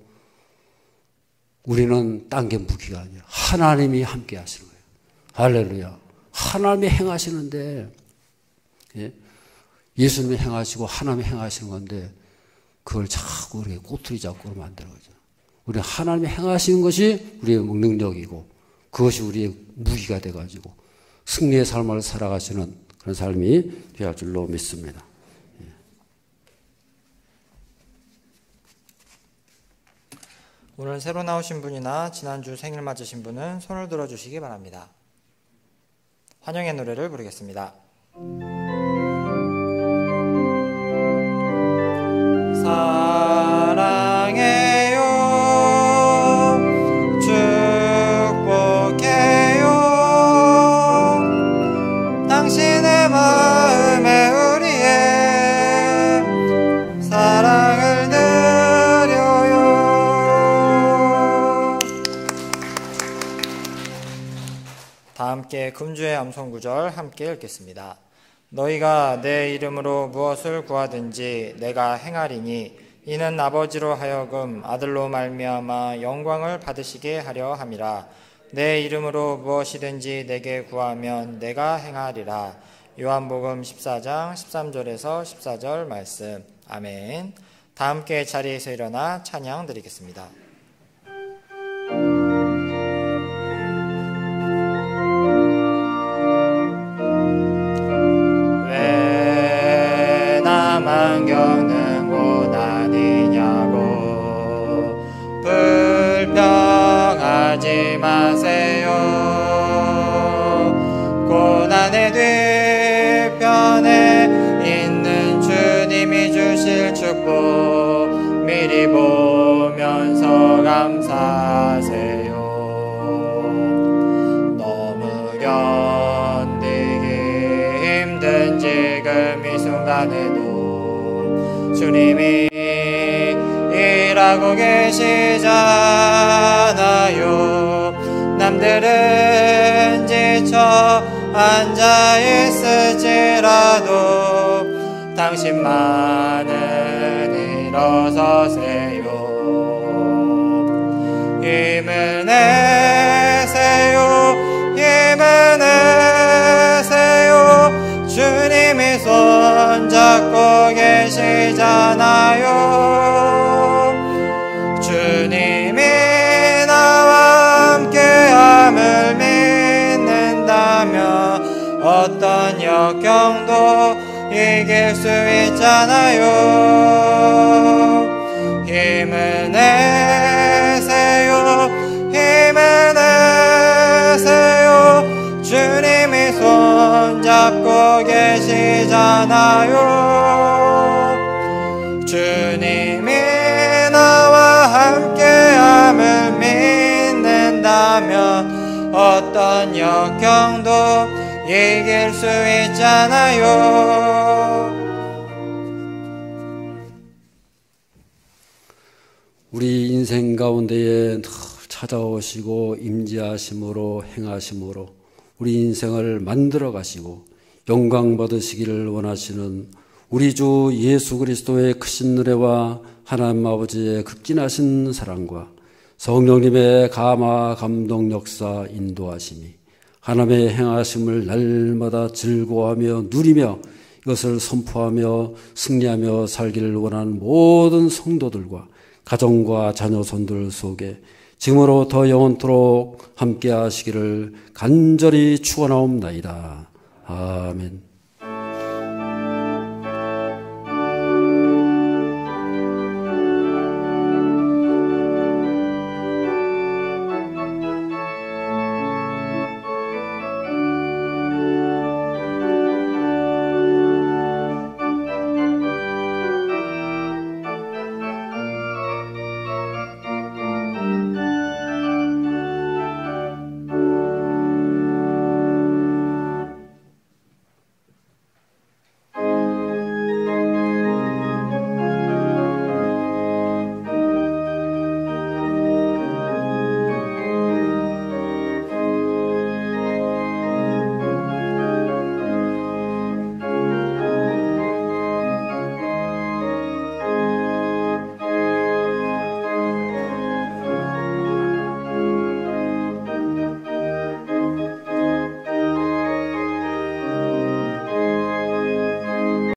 우리는 딴 게 무기가 아니야. 하나님이 함께 하시는 거예요. 할렐루야. 하나님이 행하시는데 예수님이 행하시고 하나님이 행하시는 건데 그걸 자꾸 우리가 꼬투리 잡고 그러면 안 되는 거죠. 우리는 하나님이 행하시는 것이 우리의 능력이고 그것이 우리의 무기가 돼가지고 승리의 삶을 살아가시는 그런 삶이 되할 줄로 믿습니다. 오늘 새로 나오신 분이나 지난주 생일 맞으신 분은 손을 들어주시기 바랍니다. 환영의 노래를 부르겠습니다. 사랑해요, 축복해요, 당신의 마음에 우리의 사랑을 드려요. 다 함께 금주의 암송구절 함께 읽겠습니다. 너희가 내 이름으로 무엇을 구하든지 내가 행하리니 이는 아버지로 하여금 아들로 말미암아 영광을 받으시게 하려 함이라. 내 이름으로 무엇이든지 내게 구하면 내가 행하리라. 요한복음 14장 13절에서 14절 말씀. 아멘. 다 함께 자리에서 일어나 찬양 드리겠습니다. 나만 겪는 고난이냐고 불평하지 마세요. 고난의 뒤편에 있는 주님이 주실 축복 미리 보면서 감사하세요. 너무 견디기 힘든 지금 이 순간에도 주님이 일하고 계시잖아요. 남들은 지쳐 앉아있을지라도 당신만은 일어서세요. 힘을 내세요, 힘을 내세요. 주님이 손잡고 계시잖아요. 주님이 나와 함께함을 믿는다면 어떤 역경도 이길 수 있잖아요. 힘을 내세요, 힘을 내세요. 주님이 손잡고 계시잖아요. 주님이 나와 함께함을 믿는다면 어떤 역경도 이길 수 있잖아요. 우리 인생 가운데에 늘 찾아오시고 임재하심으로 행하심으로 우리 인생을 만들어 가시고 영광 받으시기를 원하시는 우리 주 예수 그리스도의 크신 은혜와 하나님 아버지의 극진하신 사랑과 성령님의 감화 감동 역사 인도하심이 하나님의 행하심을 날마다 즐거워하며 누리며 이것을 선포하며 승리하며 살기를 원하는 모든 성도들과 가정과 자녀손들 속에 지금으로 더 영원토록 함께 하시기를 간절히 축원하옵나이다. 아멘.